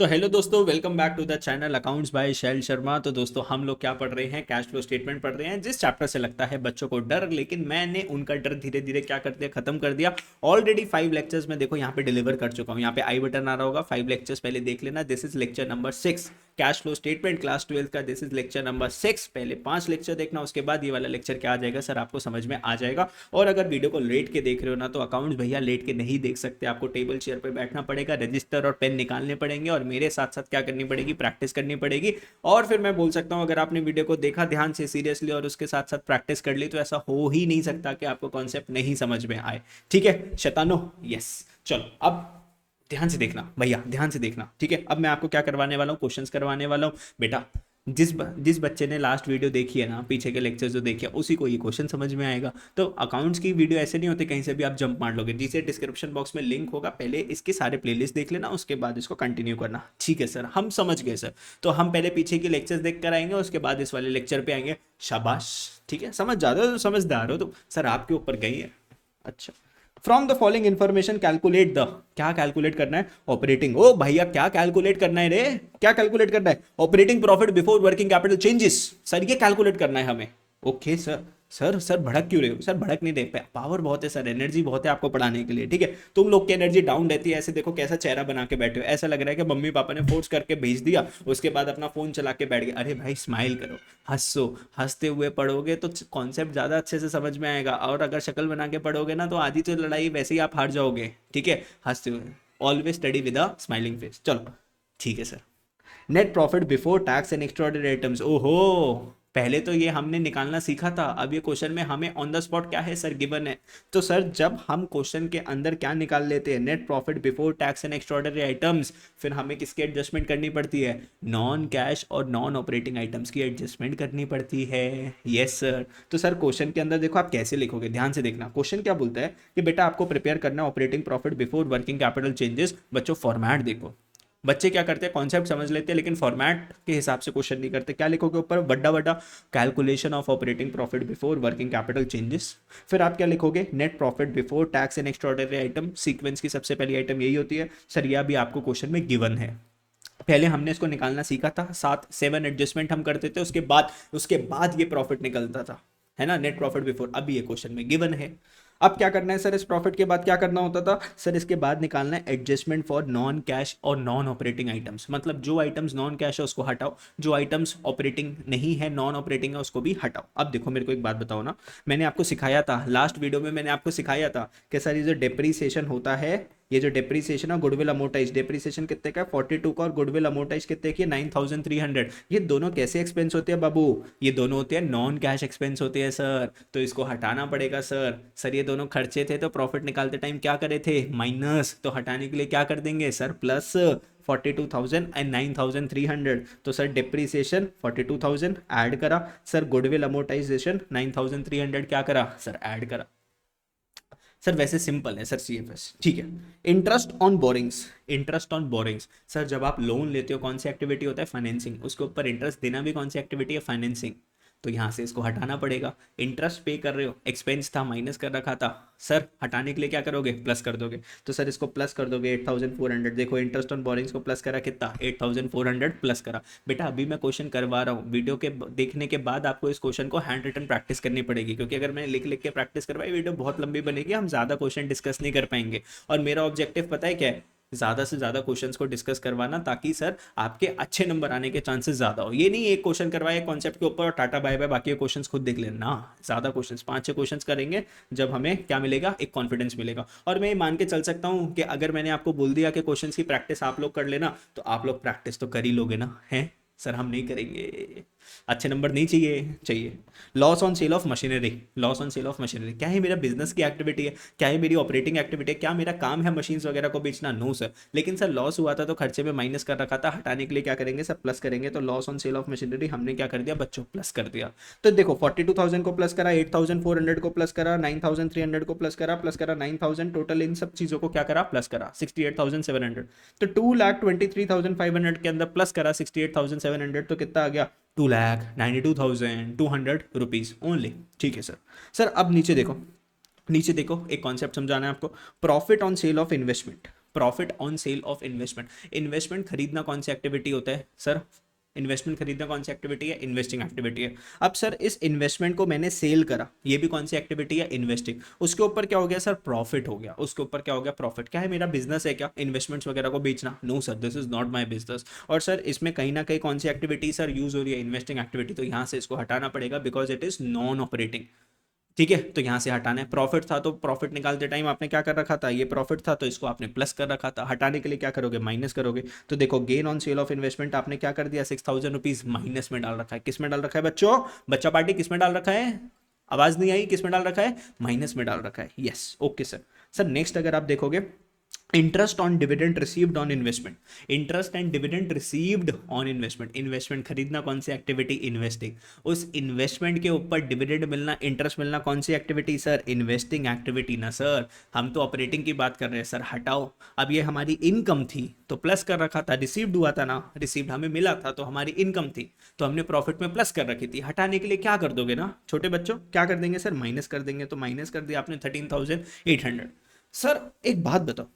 तो हेलो दोस्तों, welcome back to the channel accounts by Shail Sharma. तो दोस्तों हम लोग क्या पढ़ रहे हैं? कैश फ्लो स्टेटमेंट पढ़ रहे हैं। जिस चैप्टर से लगता है बच्चों को डर, लेकिन मैंने उनका डर धीरे धीरे क्या कर दिया, खत्म कर दिया। ऑलरेडी 5 लेक्चर्स में देखो यहाँ पे डिलीवर कर चुका हूँ। यहाँ पे आई बटन आ रहा होगा, 5 लेक्चर्स पहले देख लेना। This is lecture number 6 cash flow statement class 12 का। This is lecture number 6। पहले 5 लेक्चर देखना, उसके बाद ये वाला लेक्चर क्या आ जाएगा सर, आपको समझ में आ जाएगा। और अगर वीडियो को लेट के देख रहे हो ना, तो अकाउंट्स भैया लेट के नहीं देख सकते। आपको टेबल चेयर पे बैठना पड़ेगा, रजिस्टर और पेन निकालने पड़ेंगे, और मेरे साथ साथ क्या करनी पड़ेगी, प्रैक्टिस करनी पड़ेगी। और फिर मैं बोल सकता हूँ, अगर आपने वीडियो को देखा ध्यान से, सीरियसली, और उसके साथ साथ प्रैक्टिस कर ली, तो ऐसा हो ही नहीं सकता कि आपको कॉन्सेप्ट नहीं समझ में आए। ठीक है शैतानो? यस। चलो अब ध्यान से देखना भैया, ध्यान से देखना। ठीक है, अब मैं आपको क्या करवाने वाला हूँ, क्वेश्चंस करवाने वाला हूँ बेटा। जिस बच्चे ने लास्ट वीडियो देखी है ना, पीछे के लेक्चर जो देखे, उसी को ये क्वेश्चन समझ में आएगा। तो अकाउंट्स की वीडियो ऐसे नहीं होते कहीं से भी आप जंप मार लोगे। जिसे डिस्क्रिप्शन बॉक्स में लिंक होगा, पहले इसके सारे प्लेलिस्ट देख लेना, उसके बाद इसको कंटिन्यू करना। ठीक है सर, हम समझ गए सर। तो हम पहले पीछे के लेक्चर्स देख कर आएंगे, उसके बाद इस वाले लेक्चर पे आएंगे। शाबाश, ठीक है, समझ जाते हो तो समझदार हो तो। सर आपके ऊपर गई है। अच्छा। From the following information calculate the, क्या कैलकुलेट करना है? ऑपरेटिंग। ओ भैया क्या कैलकुलेट करना है रे? क्या कैलकुलेट करना है? Operating profit before working capital changes. Sir ये कैलकुलेट करना है हमें। Okay sir. सर भड़क क्यों रहे हो सर? भड़क नहीं दे, पावर बहुत है सर, एनर्जी बहुत है आपको पढ़ाने के लिए। ठीक है, तुम लोग की एनर्जी डाउन रहती है। ऐसे देखो कैसा चेहरा बना के बैठे हो, ऐसा लग रहा है कि मम्मी पापा ने फोर्स करके भेज दिया, उसके बाद अपना फोन चला के बैठ गए। अरे भाई स्माइल करो, हंसो। हंसते हुए पढ़ोगे तो कॉन्सेप्ट ज़्यादा अच्छे से समझ में आएगा, और अगर शक्ल बना के पढ़ोगे ना, तो आधी तो लड़ाई वैसे ही आप हार जाओगे। ठीक है, हंसते हुए। Always study with a smiling face. चलो ठीक है sir. Net profit before tax and extraordinary items. ओहो, पहले तो ये हमने निकालना सीखा था, अब ये क्वेश्चन में हमें ऑन द स्पॉट क्या है सर, गिवन है। तो सर जब हम क्वेश्चन के अंदर क्या निकाल लेते हैं, net profit before tax and extraordinary items, फिर हमें किसकी एडजस्टमेंट करनी पड़ती है? नॉन कैश और नॉन ऑपरेटिंग आइटम्स की एडजस्टमेंट करनी पड़ती है। Yes sir. तो सर क्वेश्चन के अंदर देखो आप कैसे लिखोगे, ध्यान से देखना। क्वेश्चन क्या बोलता है कि बेटा आपको प्रिपेयर करना है operating profit before working capital changes. बच्चों फॉर्मेट देखो, बच्चे क्या करते हैं, कॉन्सेप्ट समझ लेते हैं, लेकिन फॉर्मेट के हिसाब से क्वेश्चन नहीं करते। क्या लिखोगे ऊपर? बड़ा बड़ा calculation of operating profit before working capital changes. फिर आप क्या लिखोगे? Net profit before tax and extraordinary item. Sequence की सबसे पहली आइटम यही होती है सर, यह भी आपको क्वेश्चन में गिवन है। पहले हमने इसको निकालना सीखा था, 7 एडजस्टमेंट हम करते थे, उसके बाद ये प्रॉफिट निकलता था, है ना, नेट प्रॉफिट बिफोर। अभी ये क्वेश्चन में गिवन है। अब क्या करना है सर, इस प्रॉफिट के बाद क्या करना होता था सर? इसके बाद निकालना है एडजस्टमेंट फॉर नॉन कैश और नॉन ऑपरेटिंग आइटम्स। मतलब जो आइटम्स नॉन कैश है उसको हटाओ, जो आइटम्स ऑपरेटिंग नहीं है, नॉन ऑपरेटिंग है, उसको भी हटाओ। अब देखो मेरे को एक बात बताओ ना, मैंने आपको सिखाया था लास्ट वीडियो में, मैंने आपको सिखाया था कि सर ये जो डेप्रीसिएशन होता है, ये जो डेप्रीसिएशन है, गुडविल अमोर्टाइज, डेप्रीसिएशन कितने का है? 42 का, और गुडविल अमोर्टाइज कितने की है? 9300। ये दोनों कैसे एक्सपेंस होते हैं बाबू? ये दोनों होते हैं नॉन कैश एक्सपेंस होते हैं सर, तो इसको हटाना पड़ेगा सर। सर ये दोनों खर्चे थे, तो प्रॉफिट निकालते टाइम क्या करे थे? माइनस। तो हटाने के लिए क्या कर देंगे सर? प्लस। 42,000 एंड 9,300। तो सर डिप्रीसिएशन 42,000 ऐड करा सर, गुडविल अमोर्टाइजेशन 9,300 क्या करा सर? ऐड करा। सर वैसे सिंपल है सर, सीएफएस। ठीक है। Interest on borings, interest on borings. Sir जब आप लोन लेते हो, कौन सी एक्टिविटी होता है? फाइनेंसिंग। उसके ऊपर इंटरेस्ट देना भी कौन सी एक्टिविटी है? फाइनेंसिंग। तो यहाँ से इसको हटाना पड़ेगा। इंटरेस्ट पे कर रहे हो, एक्सपेंस था, माइनस कर रखा था, सर हटाने के लिए क्या करोगे? प्लस कर दोगे। तो सर इसको प्लस कर दोगे 8,400। देखो इंटरेस्ट ऑन बोरिंग्स को प्लस करा कितना? 8,400 प्लस करा। बेटा अभी मैं क्वेश्चन करवा रहा हूँ, वीडियो के देखने के बाद आपको इस क्वेश्चन को हैंड रिटन प्रैक्टिस करनी पड़ेगी, क्योंकि अगर मैंने लिख लिख के प्रैक्टिस करवाई, वीडियो बहुत लंबी बनेगी, हम ज़्यादा क्वेश्चन डिस्कस नहीं कर पाएंगे। और मेरा ऑब्जेक्टिव पता है क्या है? ज़्यादा से ज़्यादा क्वेश्चंस को डिस्कस करवाना, ताकि सर आपके अच्छे नंबर आने के चांसेस ज़्यादा हो। ये नहीं एक क्वेश्चन करवाए कॉन्सेप्ट के ऊपर और टाटा बाय बाय, बाकी क्वेश्चंस खुद देख लेना। ज़्यादा क्वेश्चंस, 5-6 क्वेश्चंस करेंगे, जब हमें क्या मिलेगा? एक कॉन्फिडेंस मिलेगा। और मैं ये मान के चल सकता हूँ कि अगर मैंने आपको बोल दिया कि क्वेश्चंस की प्रैक्टिस आप लोग कर लेना, तो आप लोग प्रैक्टिस तो कर ही लोगे ना? हैं सर हम नहीं करेंगे, अच्छे नंबर नहीं चाहिए? चाहिए। Loss on sale of machinery, loss on sale of machinery क्या है? मेरा बिजनेस की एक्टिविटी है, क्या है मेरी ऑपरेटिंग एक्टिविटी है, क्या मेरा काम है मशीन्स वगैरह को बेचना? No sir. लेकिन सर लॉस हुआ था तो खर्चे में माइनस कर रखा था, हटाने के लिए क्या करेंगे सर? प्लस करेंगे। तो loss on sale of machinery हमने क्या कर दिया बच्चों? प्लस कर दिया। तो देखो 42,000 को प्लस करा, 8,400 को प्लस करा, 9,300 को प्लस करा 9,000, टोटल इन सब चीजों को क्या करा? प्लस करा 68,700। तो 2,23,500 के अंदर प्लस करा 68,700, तो कितना आ गया? 2,92,200 रुपीज ओनली। ठीक है सर। सर अब नीचे देखो, नीचे देखो, एक कॉन्सेप्ट समझाना है आपको। Profit on sale of investment, profit on sale of investment. Investment खरीदना कौन सी एक्टिविटी होता है सर? इन्वेस्टमेंट खरीदना कौन सी एक्टिविटी है? इन्वेस्टिंग एक्टिविटी है। अब सर इस इन्वेस्टमेंट को मैंने सेल करा, ये भी कौन सी एक्टिविटी है? इन्वेस्टिंग। उसके ऊपर क्या हो गया सर? प्रॉफिट हो गया। उसके ऊपर क्या हो गया? प्रॉफिट। क्या है, मेरा बिजनेस है क्या इन्वेस्टमेंट्स वगैरह को बेचना? No sir, this is not my business. और सर इसमें कहीं ना कहीं कौन सी एक्टिविटी सर यूज हो रही है? Investing activity. तो यहाँ से इसको हटाना पड़ेगा because it is non operating. ठीक है, तो यहाँ से हटाना है। प्रॉफिट था तो प्रॉफिट निकालते टाइम आपने क्या कर रखा था? ये प्रॉफिट था तो इसको आपने प्लस कर रखा था। हटाने के लिए क्या करोगे? माइनस करोगे। तो देखो gain on sale of investment आपने क्या कर दिया? 6,000 रुपीज माइनस में डाल रखा है। किस में डाल रखा है बच्चों? बच्चा पार्टी किस में डाल रखा है? आवाज नहीं आई, किस में डाल रखा है? माइनस में डाल रखा है। Yes, okay sir. Sir next अगर आप देखोगे, interest on dividend received on investment. Interest and dividend received on investment. Investment खरीदना कौन सी एक्टिविटी? इन्वेस्टिंग। उस इन्वेस्टमेंट के ऊपर डिविडेंड मिलना, इंटरेस्ट मिलना कौन सी एक्टिविटी सर? इन्वेस्टिंग एक्टिविटी ना सर। हम तो ऑपरेटिंग की बात कर रहे हैं सर, हटाओ। अब ये हमारी इनकम थी तो प्लस कर रखा था, रिसीव्ड हुआ था ना, रिसीव्ड हमें मिला था तो हमारी इनकम थी तो हमने प्रॉफिट में प्लस कर रखी थी। हटाने के लिए क्या कर दोगे ना छोटे बच्चों? क्या कर देंगे सर? माइनस कर देंगे। तो माइनस कर दिया आपने 13,800। सर एक बात बताओ,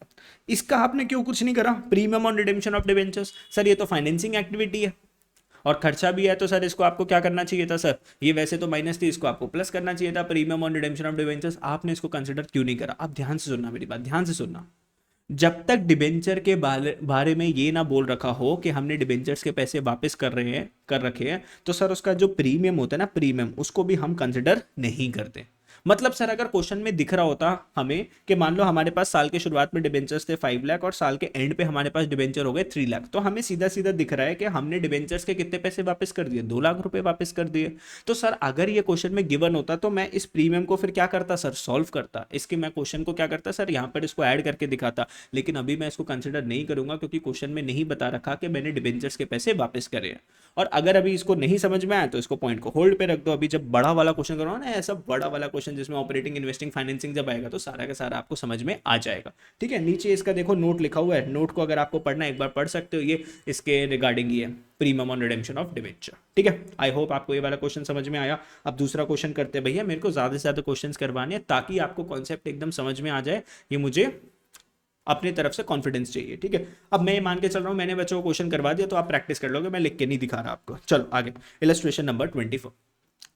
इसका आपने क्यों कुछ नहीं करा? Premium on redemption of debentures. Sir ये तो फाइनेंसिंग एक्टिविटी है और खर्चा भी है, तो सर इसको आपको क्या करना चाहिए था सर? ये वैसे तो माइनस थी, इसको आपको प्लस करना चाहिए था। Premium on redemption of debentures आपने इसको कंसिडर क्यों नहीं करा? आप ध्यान से सुनना मेरी बात, ध्यान से सुनना। जब तक डिबेंचर के बारे में ये ना बोल रखा हो कि हमने डिबेंचर्स के पैसे वापस कर रखे हैं, तो सर उसका जो प्रीमियम होता है ना, प्रीमियम, उसको भी हम कंसिडर नहीं करते। मतलब सर अगर क्वेश्चन में दिख रहा होता हमें कि मान लो हमारे पास साल के शुरुआत में डिबेंचर्स थे 5 लाख और साल के एंड पे हमारे पास डिबेंचर हो गए 3 लाख, तो हमें सीधा सीधा दिख रहा है कि हमने डिबेंचर्स के कितने पैसे वापस कर दिए? 2 लाख रुपए वापस कर दिए। तो सर अगर ये क्वेश्चन में गिवन होता तो मैं इस प्रीमियम को फिर क्या करता सर? सॉल्व करता। इसके मैं क्वेश्चन को क्या करता सर? यहाँ पर इसको ऐड करके दिखाता। लेकिन अभी मैं इसको कंसिडर नहीं करूंगा क्योंकि क्वेश्चन में नहीं बता रखा कि मैंने डिबेंचर्स के पैसे वापस करे हैं। और अगर अभी इसको नहीं समझ में आया तो इसको पॉइंट को होल्ड पे रख दो। अभी जब बड़ा वाला क्वेश्चन करो ना, ऐसा बड़ा वाला क्वेश्चन जिसमें ऑपरेटिंग इन्वेस्टिंग फाइनेंसिंग जब आएगा तो सारा का सारा आपको समझ में आ जाएगा। ठीक है, नीचे इसका देखो नोट लिखा हुआ है, नोट को अगर आपको पढ़ना है एक बार पढ़ सकते हो, ये इसके रिगार्डिंग ये premium on redemption of debenture. ठीक है, आई होप आपको ये वाला क्वेश्चन समझ में आया। अब दूसरा क्वेश्चन करते हैं भैया, मेरे को ज्यादा से ज्यादा क्वेश्चंस करवाने हैं ताकि आपको कॉन्सेप्ट एकदम समझ में आ जाए। ये मुझे अपनी तरफ से कॉन्फिडेंस चाहिए। ठीक है, अब मैं मान के चल रहा हूं मैंने बच्चों को क्वेश्चन करवा दिया तो आप प्रैक्टिस कर लोगे, मैं लिख के नहीं दिखा रहा आपको। चलो आगे, illustration number 24,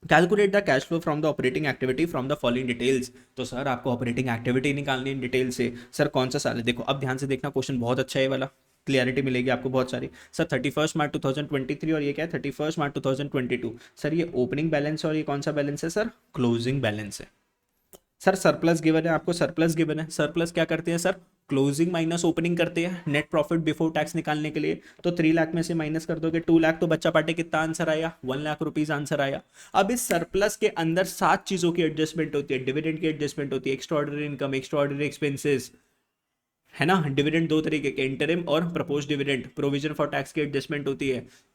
calculate the cash flow from the operating activity from the following details. तो सर आपको ऑपरेटिंग एक्टिविटी निकालनी है डिटेल से। सर कौन सा साल है? देखो अब ध्यान से देखना, क्वेश्चन बहुत अच्छा है वाला, क्लियरिटी मिलेगी आपको बहुत सारी। सर 31 मार्च 2023 और ये क्या है 31 मार्च 2022। सर ये ओपनिंग बैलेंस और ये कौन सा बैलेंस है सर? क्लोजिंग बैलेंस है। सर सरप्लस गिवन है आपको, सरप्लस गिवन है। सरप्लस क्या करते हैं सर? क्लोजिंग माइनस ओपनिंग करते हैं नेट प्रॉफिट बिफोर टैक्स निकालने के लिए। तो 3 लाख में से माइनस कर दोगे 2 लाख, तो बच्चा पार्टी कितना आंसर आया? 1 लाख रुपीज आंसर आया। अब इस सरप्लस के अंदर 7 चीजों की एडजस्टमेंट होती है। डिविडेंड की एडजस्टमेंट होती है, एक्स्ट्राऑर्डिनरी इनकम, एक्स्ट्राऑर्डिनरी एक्सपेंसेस, है ना। डिविडेंड दो तरीके के, इंटरिम और propose dividend. Provision for tax की एडजस्टमेंट होती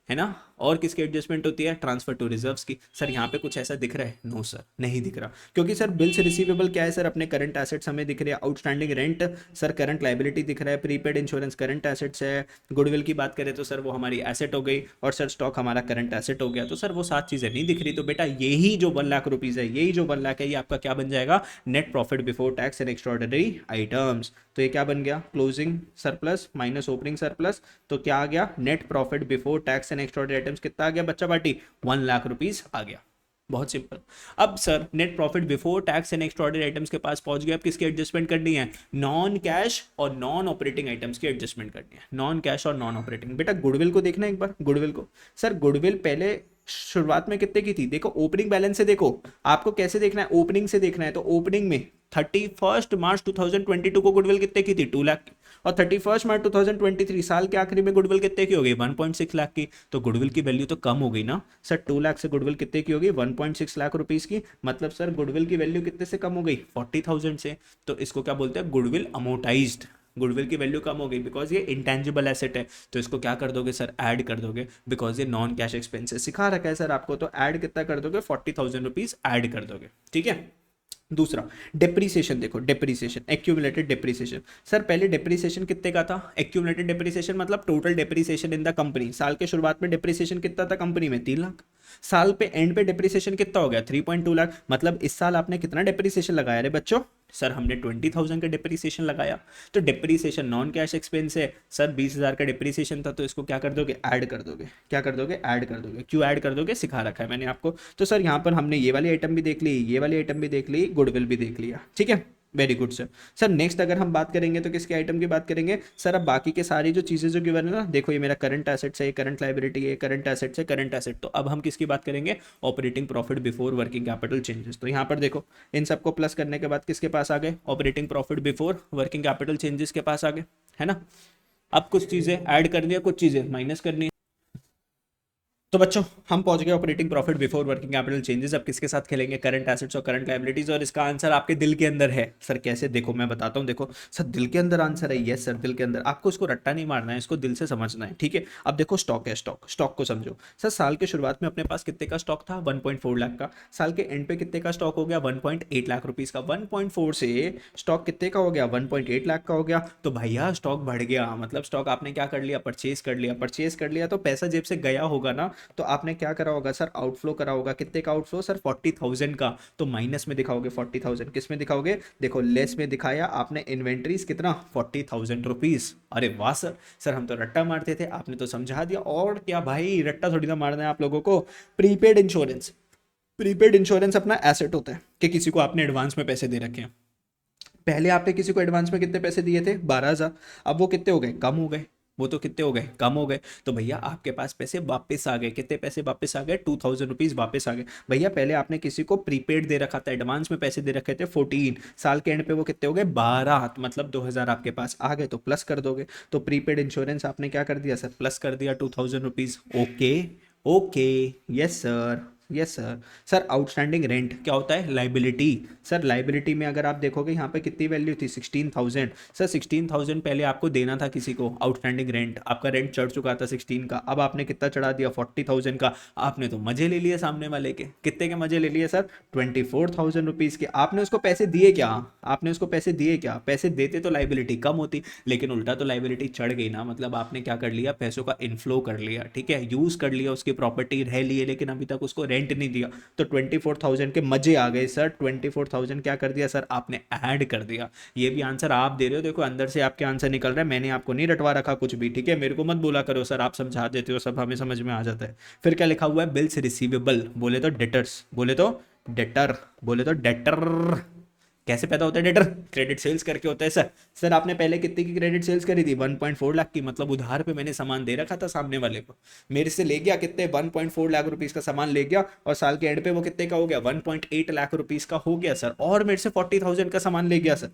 है ना। और किसकी एडजस्टमेंट होती है? ट्रांसफर टू रिजर्व्स की। सर यहाँ पे कुछ ऐसा दिख रहा है? नो सर, नहीं दिख रहा, क्योंकि सर बिल्स रिसीवेबल क्या है सर? अपने करंट एसेट्स हमें दिख रहे हैं। Outstanding rent sir current liability दिख रहा है। प्रीपेड इंश्योरेंस करंट एसेट्स है। गुडविल की बात करें तो सर वो हमारी एसेट हो गई और सर स्टॉक हमारा करंट एसेट हो गया। तो सर वो 7 चीजें नहीं दिख रही। तो बेटा यही जो 1 लाख रुपीज है, यही जो 1 लाख है, ये आपका क्या बन जाएगा? Net profit before tax and extraordinary items. तो ये क्या बन गया? Closing surplus minus opening surplus. तो क्या आ गया? Net profit before tax and extraordinary items कितना आ गया बच्चा पार्टी? 1 लाख रुपीज आ गया। बहुत सिंपल। अब sir net profit before tax and extraordinary items के पास पहुंच गए। अब किसकी एडजस्टमेंट करनी है? नॉन कैश और नॉन ऑपरेटिंग आइटम्स की एडजस्टमेंट करनी है। नॉन कैश और नॉन ऑपरेटिंग। बेटा गुडविल को देखना एक बार, गुडविल को। सर गुडविल पहले शुरुआत में कितने की थी? देखो ओपनिंग बैलेंस से देखो, आपको कैसे देखना है? ओपनिंग से देखना है। तो ओपनिंग में 31 मार्च 2022 को गुडविल कितने की थी? 2 लाख की। और 31 मार्च 2023 साल के आखिरी में गुडविल कितने की हो गई? 1.6 लाख की। तो गुडविल की वैल्यू तो कम हो गई ना सर। 2 लाख से गुडविल कितने की होगी? 1.6 लाख रुपीस की। मतलब सर गुडविल की वैल्यू कितने से कम हो गई? 40,000 से। तो इसको क्या बोलते हैं? Goodwill amortised. गुडविल की वैल्यू कम हो गई बिकॉज ये इंटेंजिबल एसेट है। तो इसको क्या कर दोगे सर? ऐड कर दोगे, बिकॉज ये नॉन कैश एक्सपेंसेस सिखा रखा है सर आपको। तो ऐड कितना कर दोगे? 40,000 रुपीज ऐड कर दोगे। ठीक है। दूसरा डेप्रीसिएशन देखो, डेप्रीसिएशन, एक्यूमुलेटेड डेप्रीसिएशन। सर पहले डेप्रीसिएशन कितने का था? एक्यूमुलेटेड डेप्रीसिएशन मतलब total depreciation in the company. साल के शुरुआत में डेप्रीसिएशन कितना था कंपनी में? 3 लाख। साल पे एंड पे डिप्रिसिएशन कितना हो गया 3.2 लाख, मतलब इस साल आपने कितना डिप्रिसिएशन लगाया रे बच्चों? सर हमने 20,000 का डिप्रिसिएशन लगाया। तो डिप्रिसिएशन नॉन कैश एक्सपेंस है सर, 20,000 का डिप्रिसिएशन था, तो इसको क्या कर दोगे, ऐड कर दोगे। क्या कर दोगे, ऐड कर दोगे। क्यों ऐड कर दोगे, सिखा रखा है मैंने आपको। तो सर यहाँ पर हमने ये वाली आइटम भी देख ली, ये वाली आइटम भी देख ली, गुडविल भी देख लिया, ठीक है, very good sir. Sir next अगर हम बात करेंगे तो किसके आइटम की बात करेंगे सर? अब बाकी के सारी जो चीज़ें जो गिवन है ना, देखो ये मेरा करंट एसेट्स है, ये करंट लाइबिलिटी है, करंट एसेट्स है, करंट एसेट। तो अब हम किसकी बात करेंगे? Operating profit before working capital changes. तो यहाँ पर देखो इन सबको प्लस करने के बाद किसके पास आ गए? Operating profit before working capital changes के पास आ गए, है ना। अब कुछ चीज़ें ऐड करनी है, कुछ चीज़ें माइनस करनी है। तो बच्चों हम पहुंच गए operating profit before working capital changes. अब किसके साथ खेलेंगे? करंट एसेट्स और करंट लायबिलिटीज। और इसका आंसर आपके दिल के अंदर है। सर कैसे? देखो मैं बताता हूँ। देखो सर दिल के अंदर आंसर है, यस सर दिल के अंदर। आपको इसको रट्टा नहीं मारना है, इसको दिल से समझना है, ठीक है। अब देखो स्टॉक है, स्टॉक को समझो। सर साल के शुरुआत में अपने पास कितने का स्टॉक था? 1.4 लाख का। साल के एंड पे कितने का स्टॉक हो गया? 1.8 लाख रुपीज का। 1.4 से स्टॉक कितने का हो गया? 1.8 लाख का हो गया। तो भैया स्टॉक बढ़ गया, मतलब स्टॉक आपने क्या कर लिया? परचेज कर लिया। परचेज कर लिया तो पैसा जेब से गया होगा ना, तो आपने क्या करा होगा सर? आउटफ्लो करा होगा। कितने का आउटफ्लो सर? 40,000 का। तो माइनस में दिखाओगे 40,000। किस में दिखाओगे? देखो लेस में दिखाया आपने। इन्वेंट्रीज कितना? 40,000 रुपीज। अरे वाह सर, सर हम तो रट्टा मारते थे, आपने तो समझा दिया। और क्या भाई, रट्टा थोड़ी ना मारना है आप लोगों को। प्रीपेड इंश्योरेंस, प्रीपेड इंश्योरेंस अपना एसेट होता है कि किसी को आपने एडवांस में पैसे दे रखे हैं। पहले आपने किसी को एडवांस में कितने पैसे दिए थे? 12,000। अब वो कितने हो गए? कम हो गए। वो तो कितने हो गए? कम हो गए। तो भैया आपके पास पैसे वापस आ गए। कितने पैसे वापस आ गए? 2,000 रुपीज वापस आ गए। भैया पहले आपने किसी को प्रीपेड दे रखा था, एडवांस में पैसे दे रखे थे 14, साल के एंड पे वो कितने हो गए? 12, मतलब 2,000 आपके पास आ गए, तो प्लस कर दोगे। तो प्रीपेड इंश्योरेंस आपने क्या कर दिया सर? प्लस कर दिया 2,000 rupees. Okay okay, yes sir, yes sir. Sir outstanding rent क्या होता है? लाइबिलिटी। सर लाइबिलिटी में अगर आप देखोगे यहाँ पे कितनी वैल्यू थी? 16,000। सर 16,000 पहले आपको देना था किसी को, आउटस्टैंडिंग रेंट। आपका रेंट चढ़ चुका था 16 का, अब आपने कितना चढ़ा दिया? 40,000 का। आपने तो मजे ले लिए सामने वाले के। कितने के मजे ले लिए सर? 24,000 रुपीज़ के। आपने उसको पैसे दिए क्या? आपने उसको पैसे दिए क्या? पैसे देते तो लाइबिलिटी कम होती, लेकिन उल्टा तो लाइबिलिटी चढ़ गई ना। मतलब आपने क्या कर लिया? पैसों का इनफ्लो कर लिया, ठीक है, यूज कर लिया, उसकी प्रॉपर्टी रह लिए, लेकिन अभी तक उसको रेंट नहीं दिया। तो 24,000 के मजे आ गए सर। 24,000 क्या कर दिया सर? आपने ऐड कर दिया। ये भी आंसर आप दे रहे हो, देखो अंदर से आपके आंसर निकल रहा है। मैंने आपको नहीं रटवा रखा कुछ भी, ठीक है। मेरे को मत बोला करो सर, आप समझा देते हो, सब हमें समझ में आ जाता है। फिर क्या लिखा हुआ है? बिल्स रिसीवेबल, बोले तो डेटर्स, बोले तो डेटर, बोले तो डेटर। कैसे पैदा होता है डेटर? क्रेडिट सेल्स करके होता है सर। सर आपने पहले कितनी की क्रेडिट सेल्स करी थी? 1.4 लाख की। मतलब उधार पे मैंने सामान दे रखा था सामने वाले को, मेरे से ले गया कितने? 1.4 लाख रुपीस का सामान ले गया, और साल के एंड पे वो कितने का हो गया? 1.8 लाख रुपीस का हो गया सर। और मेरे से 40,000 का सामान ले गया सर।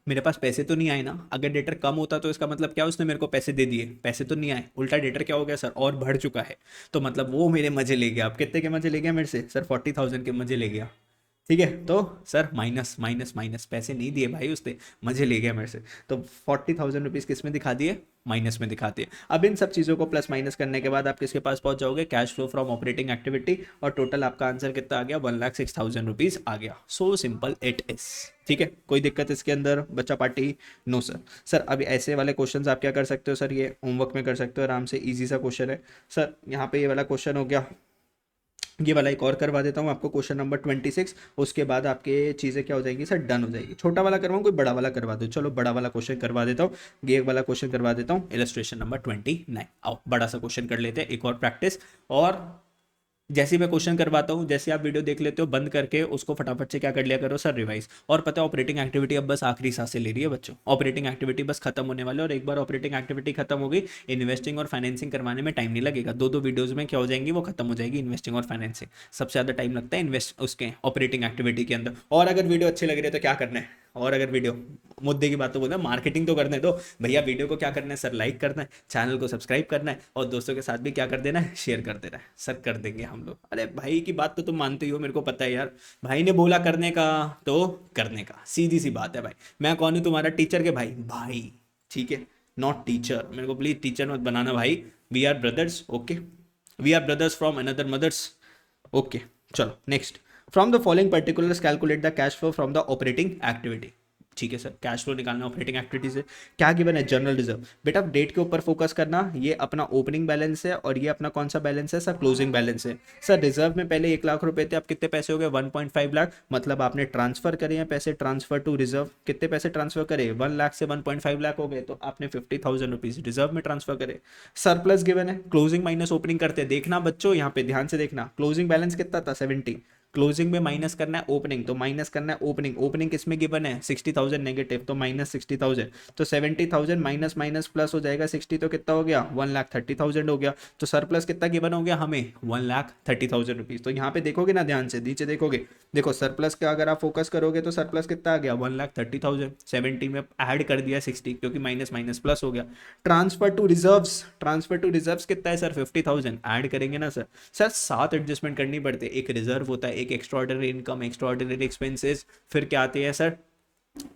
मेरे पास पैसे तो नहीं आए ना। अगर डेटर कम होता तो इसका मतलब क्या? उसने मेरे को पैसे दे दिए, पैसे तो नहीं आए। उल्टा डेटर क्या हो गया सर? और बढ़ चुका है। तो मतलब वो मेरे मजे ले गया। अब कितने के मजे ले गया मेरे से सर? 40,000 के मजे ले गया, ठीक है। तो सर माइनस माइनस माइनस, पैसे नहीं दिए भाई उसने, मजे ले गया मेरे से। तो 40,000 रुपीज़ किस में दिखा दिए? माइनस में दिखाते हैं। अब इन सब चीज़ों को प्लस माइनस करने के बाद आप किसके पास पहुंच जाओगे? Cash flow from operating activity. और टोटल आपका आंसर कितना आ गया? 1,06,000 रुपीज़ आ गया। सो सिंपल इट इज, ठीक है। कोई दिक्कत इसके अंदर बच्चा पार्टी? No sir. सर अभी ऐसे वाले क्वेश्चन आप क्या कर सकते हो सर? ये होमवर्क में कर सकते हो आराम से, ईजी सा क्वेश्चन है सर। यहाँ पे ये वाला क्वेश्चन हो गया, ये वाला एक और करवा देता हूँ आपको, क्वेश्चन नंबर 26। उसके बाद आपके चीज़ें क्या हो जाएंगी सर? डन हो जाएगी। छोटा वाला करवाऊँ, कोई बड़ा वाला करवा दो? चलो बड़ा वाला क्वेश्चन करवा देता हूँ। ये वाला क्वेश्चन करवा देता हूँ, इलस्ट्रेशन नंबर 29। आओ बड़ा सा क्वेश्चन कर लेते हैं, एक और प्रैक्टिस। और जैसे ही मैं क्वेश्चन करवाता हूँ, जैसे आप वीडियो देख लेते हो, बंद करके उसको फटाफट से क्या कर लिया करो सर? रिवाइज। और पता है ऑपरेटिंग एक्टिविटी अब बस आखिरी सांसें ले रही है बच्चों। ऑपरेटिंग एक्टिविटी बस खत्म होने वाले, और एक बार ऑपरेटिंग एक्टिविटी खत्म हो गई, इन्वेस्टिंग और फाइनेंसिंग करवाने में टाइम नहीं लगेगा। दो दो वीडियोज में क्या हो जाएंगी? वो खत्म हो जाएगी इन्वेस्टिंग और फाइनेंसिंग। सबसे ज़्यादा टाइम लगता है इन्वेस्ट उसके ऑपरेटिंग एक्टिविटी के अंदर। और अगर वीडियो अच्छी लग रही है तो क्या करना है? और अगर वीडियो, मुद्दे की बात तो बोलना, मार्केटिंग तो करने दो भैया। वीडियो को क्या करना है सर? लाइक करना है, चैनल को सब्सक्राइब करना है, और दोस्तों के साथ भी क्या कर देना है? शेयर कर देना है। सर कर देंगे हम लोग। अरे भाई की बात तो तुम मानते ही हो, मेरे को पता है यार। भाई ने बोला करने का तो करने का, सीधी सी बात है भाई। मैं कौन हूँ? तुम्हारा टीचर के भाई, भाई, ठीक है, नॉट टीचर। मेरे को प्लीज टीचर मत बनाना भाई। We are brothers, okay, we are brothers from another mothers, okay. चलो next. From the following particulars calculate the cash flow from the operating activity. ठीक है सर, कैश फ्लो निकालना operating activity से। क्या given है, जनरल रिजर्व। बेटा date के ऊपर फोकस करना, ये अपना ओपनिंग बैलेंस है और ये अपना कौन सा बैलेंस है सर, क्लोजिंग बैलेंस है। सर रिजर्व में पहले 1 लाख रुपए थे, अब कितने पैसे हो गए, 1.5 लाख, मतलब आपने ट्रांसफर करे हैं पैसे, ट्रांसफर टू रिजर्व। कितने पैसे ट्रांसफर करे, 1 लाख से 1.5 लाख हो गए, तो आपने 50,000 रुपीज रिजर्व में ट्रांसफर करे। सरप्लस गिवन है, क्लोजिंग माइनस ओपनिंग करते हैं। देखना बच्चों यहाँ पे ध्यान से देखना, क्लोजिंग बैलेंस कितना था 70, क्लोजिंग में माइनस करना है ओपनिंग, तो माइनस करना है ओपनिंग। ओपनिंग किसमें गिवन है, 60,000 नेगेटिव, तो माइनस 60,000, तो 70,000 माइनस माइनस प्लस हो जाएगा 60, तो कितना हो गया, 1,30,000 हो गया। तो सरप्लस कितना गिवन हो गया हमें, 1,30,000 रुपीज। तो यहाँ पे देखोगे ना, ध्यान से नीचे देखोगे, देखो सरप्लस का अगर आप फोकस करोगे तो सरप्लस कितना आ गया, 1,30,000, 70 में ऐड कर दिया 60, क्योंकि माइनस माइनस प्लस हो गया। Transfer to reserves, transfer to reserves कितना है सर, 50,000, ऐड करेंगे ना सर। सर 7 एडजस्टमेंट करनी पड़ती है, एक रिजर्व होता है, एक एक्स्ट्राऑर्डिनरी इनकम, एक्स्ट्राऑर्डिनरी एक्सपेंसेस, फिर क्या आते हैं सर,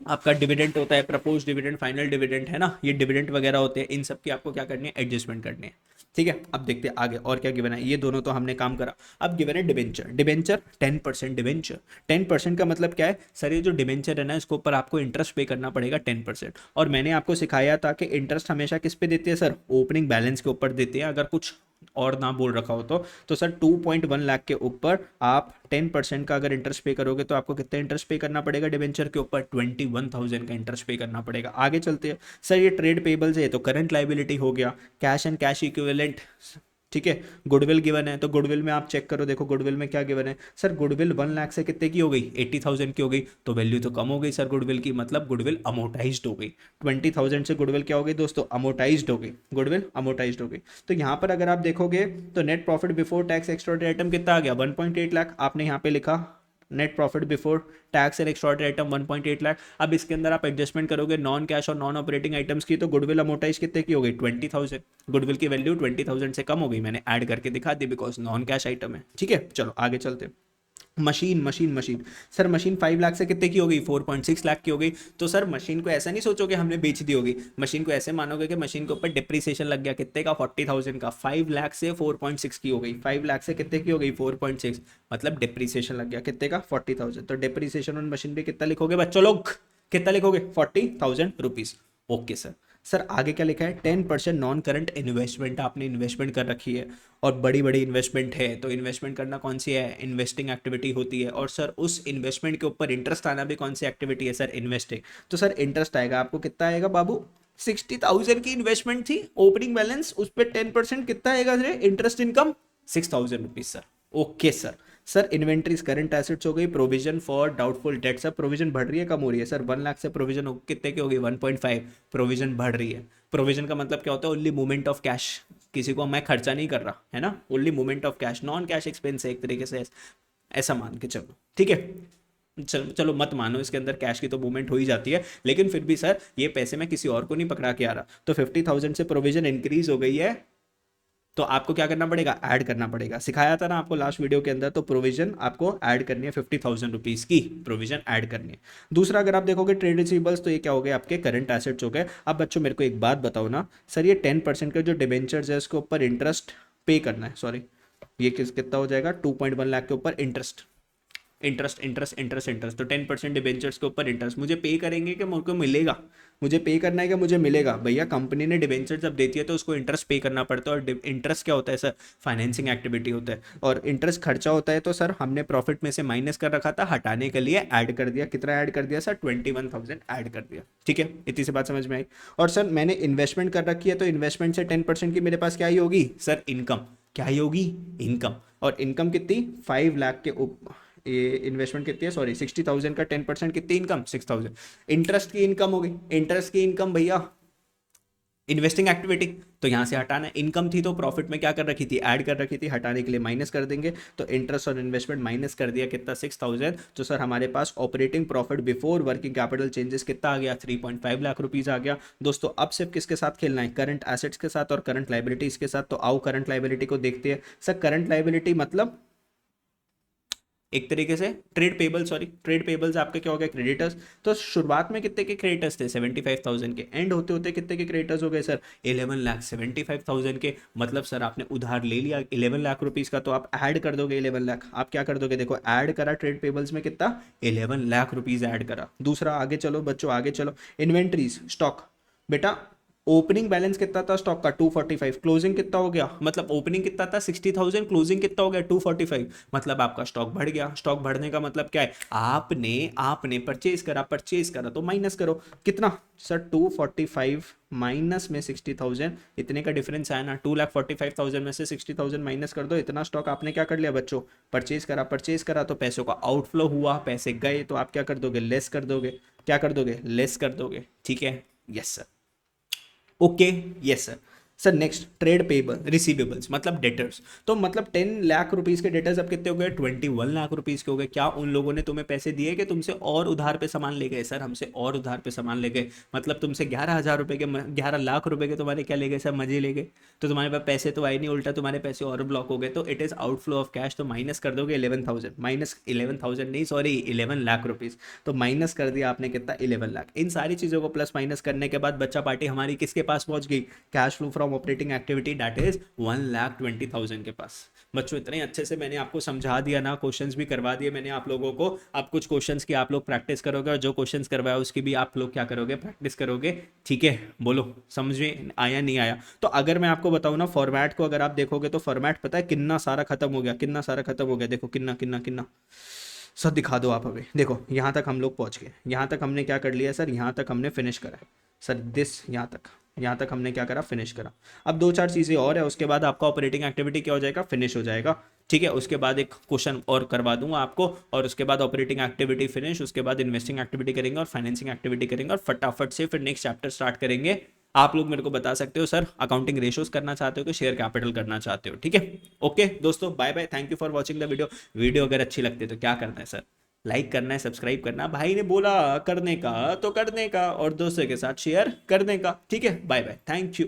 आपका डिविडेंड होता है, प्रपोज डिविडेंड, फाइनल डिविडेंड, है ना, ये डिविडेंड वगैरह होते हैं, इन सब की आपको क्या करनी है, एडजस्टमेंट करनी है। ठीक है, अब देखते हैं आगे और क्या गिवन है। ये दोनों तो हमने काम करा, अब गिवन है डिबेंचर। डिबेंचर 10% डिबेंचर, 10% का मतलब क्या है सर, ये जो डिबेंचर है ना, इसके ऊपर आपको इंटरेस्ट पे करना पड़ेगा 10%। और मैंने आपको सिखाया था कि इंटरेस्ट हमेशा किस पे देते हैं सर, ओपनिंग बैलेंस के ऊपर देते हैं, अगर कुछ और ना बोल रखा हो तो सर 2.1 लाख के ऊपर आप 10% का अगर इंटरेस्ट पे करोगे तो आपको कितना इंटरेस्ट पे करना पड़ेगा डिबेंचर के ऊपर, 21,000 का इंटरेस्ट पे करना पड़ेगा। आगे चलते हैं सर, ये ट्रेड पेबल्स है तो करंट लाइबिलिटी हो गया, कैश एंड कैश इक्विवेलेंट, ठीक है। गुडविल गिवन है, तो गुडविल में आप चेक करो, देखो गुडविल में क्या गिवन है सर, गुडविल 1 लाख से कितने की हो गई, 80,000 की हो गई, तो वैल्यू तो कम हो गई सर गुडविल की, मतलब गुडविल अमोटाइज्ड हो गई। 20,000 से गुडविल क्या हो गई दोस्तों, अमोटाइज्ड हो गई, गुडविल अमोटाइज्ड हो गई। तो यहाँ पर अगर आप देखोगे तो net profit before tax extraordinary item कितना आ गया, 1.8 लाख, आपने यहाँ पे लिखा net profit before tax and extraordinary item 1.8 lakh. अब इसके अंदर आप एडजस्टमेंट करोगे नॉन कैश और नॉन ऑपरेटिंग आइटम्स की, तो गुडविल अमोटाइज कितने की हो गई, 20,000, गुडविल की वैल्यू 20,000 से कम हो गई, मैंने ऐड करके दिखा दी बिकॉज नॉन कैश आइटम है। ठीक है, चलो आगे चलते हैं। Machine machine machine, sir machine 5 lakh से कितने की हो गई, 4.6 लाख की हो गई। तो सर मशीन को ऐसा नहीं सोचोगे हमने बेच दी होगी, मशीन को ऐसे मानोगे कि मशीन के ऊपर डिप्रिसिएशन लग गया कितने का, 40,000 का, 5 लाख से 4.6 की हो गई, 5 लाख से कितने की हो गई, 4.6, मतलब डिप्रिसिएशन लग गया कितने का, 40,000। तो डिप्रिसिएशन ऑन मशीन पे कितना लिखोगे बच्चों लोग, कितना लिखोगे, 40,000 रुपीज। Okay sir. सर आगे क्या लिखा है, 10% नॉन करंट इन्वेस्टमेंट, आपने इन्वेस्टमेंट कर रखी है और बड़ी बड़ी इन्वेस्टमेंट है, तो इन्वेस्टमेंट करना कौन सी है, इन्वेस्टिंग एक्टिविटी होती है, और सर उस इन्वेस्टमेंट के ऊपर इंटरेस्ट आना भी कौन सी एक्टिविटी है सर, इन्वेस्टिंग। तो सर इंटरेस्ट आएगा आपको, कितना आएगा बाबू, 60,000 की इन्वेस्टमेंट थी, ओपनिंग बैलेंस, उस पर 10% कितना आएगा sir, interest income 6,000 rupees sir. Okay sir. Sir inventories current assets हो गई, provision for doubtful debt, sir provision बढ़ रही है कम हो रही है सर, 1 लाख से प्रोविजन कितने की हो गई, 1.5, प्रोविजन बढ़ रही है। प्रोविजन का मतलब क्या होता है, ओनली मूवमेंट ऑफ कैश, किसी को मैं खर्चा नहीं कर रहा है ना, only movement of cash, non cash expense है एक तरीके से, ऐसा मान के चलो। ठीक है, चलो मत मानो, इसके अंदर कैश की तो मूवमेंट हो ही जाती है, लेकिन फिर भी सर ये पैसे मैं किसी और को नहीं पकड़ा के आ रहा, तो 50,000 से प्रोविजन इंक्रीज हो गई है, तो आपको क्या करना पड़ेगा, ऐड करना पड़ेगा। सिखाया था ना आपको लास्ट वीडियो के अंदर, तो प्रोविजन आपको ऐड करनी है, 50,000 रुपीज की प्रोविजन ऐड करनी है। दूसरा अगर आप देखोगे ट्रेड रिसीवेबल्स, तो ये क्या हो गए, आपके करंट एसेट्स हो गए। अब बच्चों मेरे को एक बात बताओ ना सर, ये 10% का जो डिबेंचर्स है उसके ऊपर इंटरेस्ट पे करना है, सॉरी ये कितना हो जाएगा, 2.1 लाख के ऊपर interest, interest interest interest interest, तो 10% डिबेंचर्स के ऊपर इंटरेस्ट मुझे पे करेंगे कि मुझको मिलेगा, मुझे पे करना है कि मुझे मिलेगा, भैया कंपनी ने डिबेंचर जब देती है तो उसको इंटरेस्ट पे करना पड़ता है, और इंटरेस्ट क्या होता है सर, फाइनेंसिंग एक्टिविटी होता है, और इंटरेस्ट खर्चा होता है, तो सर हमने प्रॉफिट में से माइनस कर रखा था, हटाने के लिए ऐड कर दिया, कितना ऐड कर दिया सर, 21,000 ऐड कर दिया। ठीक है, इतनी सी बात समझ में आई। और सर मैंने इन्वेस्टमेंट कर रखी है, तो इन्वेस्टमेंट से 10% की मेरे पास क्या ही होगी सर, इनकम, क्या ही होगी, इनकम, और इनकम कितनी, 5 लाख के ऊपर, ये इन्वेस्टमेंट कितनी है, सॉरी 60,000 का 10% कितनी इनकम, 6,000। इंटरेस्ट की इनकम हो गई, इंटरेस्ट की इनकम भैया इन्वेस्टिंग एक्टिविटी, तो यहां से हटाना है, इनकम थी तो प्रॉफिट में क्या कर रखी थी, ऐड कर रखी थी, हटाने के लिए माइनस कर देंगे, तो इंटरेस्ट और इन्वेस्टमेंट माइनस कर दिया कितना, 6,000। तो सर हमारे पास operating profit before working capital changes कितना आ गया, 3.5 लाख रुपीज आ गया। दोस्तों अब सिर्फ किसके साथ खेलना है, करंट एसेट्स के साथ और करंट लाइबिलिटीज के साथ। तो आओ करंट लाइबिलिटी को देखते हैं। सर करंट लाइबिलिटी मतलब एक तरीके से trade payable, sorry trade payables आपके क्या हो गए, क्रेडिटर्स। तो शुरुआत में कितने के क्रेडिटर्स थे, 75,000 के, एंड होते होते कितने के क्रेडिटर्स हो गए सर, 11,75,000 के। मतलब सर आपने उधार ले लिया 11 लाख रुपीस का, तो आप ऐड कर दोगे 11 लाख, आप क्या कर दोगे, देखो ऐड करा ट्रेड पेबल्स में कितना, 11 लाख रुपीज ऐड करा। दूसरा आगे चलो बच्चों, आगे चलो, इन्वेंट्रीज स्टॉक, बेटा ओपनिंग बैलेंस कितना था स्टॉक का, 245, क्लोजिंग कितना हो गया, मतलब ओपनिंग कितना था 60,000, क्लोजिंग कितना हो गया 245, मतलब आपका स्टॉक बढ़ गया। स्टॉक बढ़ने का मतलब क्या है, आपने आपने परचेज करा तो माइनस करो कितना सर, 245 माइनस में 60,000, इतने का डिफरेंस आया ना, 2,45,000 में से 60,000 माइनस कर दो, इतना स्टॉक आपने क्या कर लिया बच्चों, परचेज करा तो पैसों का आउटफ्लो हुआ, पैसे गए, तो आप क्या कर दोगे, लेस कर दोगे, क्या कर दोगे, लेस कर दोगे, ठीक है, yes sir, okay, yes sir. Sir next trade payable receivables मतलब डेटर्स, तो मतलब 10 लाख रुपीस के डेटर्स अब कितने हो गए, 21 लाख रुपीस के हो गए। क्या उन लोगों ने तुम्हें पैसे दिए कि तुमसे और उधार पे सामान ले गए, सर हमसे और उधार पे सामान ले गए, मतलब तुमसे 11,000 रुपए के 11 लाख रुपए के तुम्हारे क्या ले गए सर, मजे ले गए, तो तुम्हारे पास पैसे तो आए नहीं, उल्टा तुम्हारे पैसे और ब्लॉक हो गए, तो it is outflow of cash. तो माइनस कर दोगे 11,000, माइनस 11,000 नहीं सॉरी 11 लाख रुपीज, तो माइनस कर दिया आपने कितना, 11 लाख। इन सारी चीजों को प्लस माइनस करने के बाद बच्चा पार्टी हमारी किसके पास पहुंच गई, cash flow from operating activity that is 1,20,000 के पास। बच्चों इतने अच्छे से मैंने आपको समझा दिया ना, क्वेश्चंस भी करवा दिए मैंने आप लोगों को। अब कुछ क्वेश्चंस की आप लोग प्रैक्टिस करोगे, और जो क्वेश्चंस करवाया उसकी भी आप लोग क्या करोगे, प्रैक्टिस करोगे, ठीक है। बोलो समझ में आया नहीं आया। तो अगर मैं आपको बताऊं ना फॉर्मेट को अगर आप देखोगे तो फॉर्मेट पता है कितना सारा खत्म हो गया, कितना सारा खत्म हो गया, देखो कितना कितना कितना, सर दिखा दो आप अभी, देखो यहाँ तक हम लोग पहुँच गए, यहाँ तक हमने क्या कर लिया सर, यहाँ तक हमने फिनिश करा है सर, दिस यहाँ तक हमने क्या करा, फिनिश करा। अब दो चार चीज़ें और है, उसके बाद आपका ऑपरेटिंग एक्टिविटी क्या हो जाएगा, फिनिश हो जाएगा, ठीक है। उसके बाद एक क्वेश्चन और करवा दूंगा आपको, और उसके बाद ऑपरेटिंग एक्टिविटी फिनिश, उसके बाद इन्वेस्टिंग एक्टिविटी करेंगे और फाइनेंसिंग एक्टिविटी करेंगे, और फटाफट से फिर नेक्स्ट चैप्टर स्टार्ट करेंगे। आप लोग मेरे को बता सकते हो सर अकाउंटिंग रेशियोज करना चाहते हो कि शेयर कैपिटल करना चाहते हो, ठीक है। ओके दोस्तों, bye bye, thank you for watching the video. Video अगर अच्छी लगती है तो क्या करना है सर, लाइक करना है, सब्सक्राइब करना, भाई ने बोला करने का तो करने का, और दोस्तों के साथ शेयर करने का, ठीक है। Bye bye, thank you.